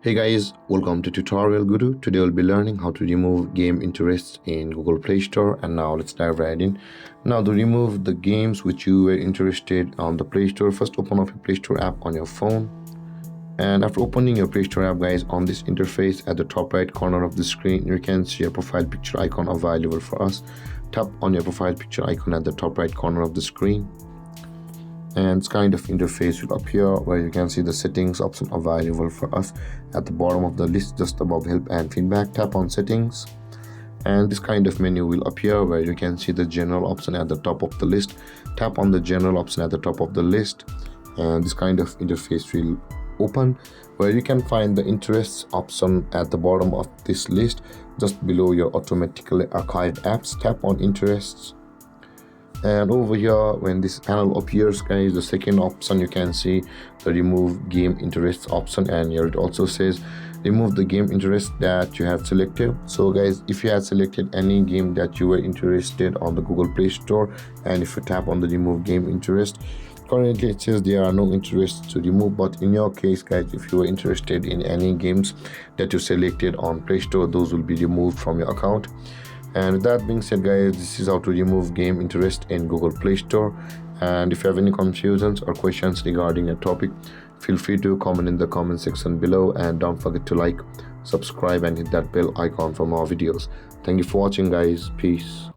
Hey guys, welcome to Tutorial Guru. Today we'll be learning how to remove game interests in Google Play Store. And now let's dive right in. Now to remove the games which you were interested on the Play Store, first open up your Play Store app on your phone. And after opening your Play Store app, guys, on this interface at the top right corner of the screen, you can see a profile picture icon available for us. Tap on your profile picture icon at the top right corner of the screen. And this kind of interface will appear where you can see the settings option available for us at the bottom of the list just above help and feedback. Tap on settings and this kind of menu will appear where you can see the general option at the top of the list. Tap on the general option at the top of the list and this kind of interface will open where you can find the interests option at the bottom of this list just below your automatically archived apps. Tap on interests. And over here, when this panel appears, guys, the second option you can see the remove game interests option, and here it also says remove the game interest that you have selected. So guys, if you had selected any game that you were interested on the Google Play Store, and if you tap on the remove game interest, currently it says there are no interests to remove, but in your case, guys, if you are interested in any games that you selected on Play Store, those will be removed from your account. And with that being said, guys, this is how to remove game interest in Google Play Store. And if you have any confusions or questions regarding a topic, feel free to comment in the comment section below, and don't forget to like, subscribe and hit that bell icon for more videos. Thank you for watching, guys. Peace.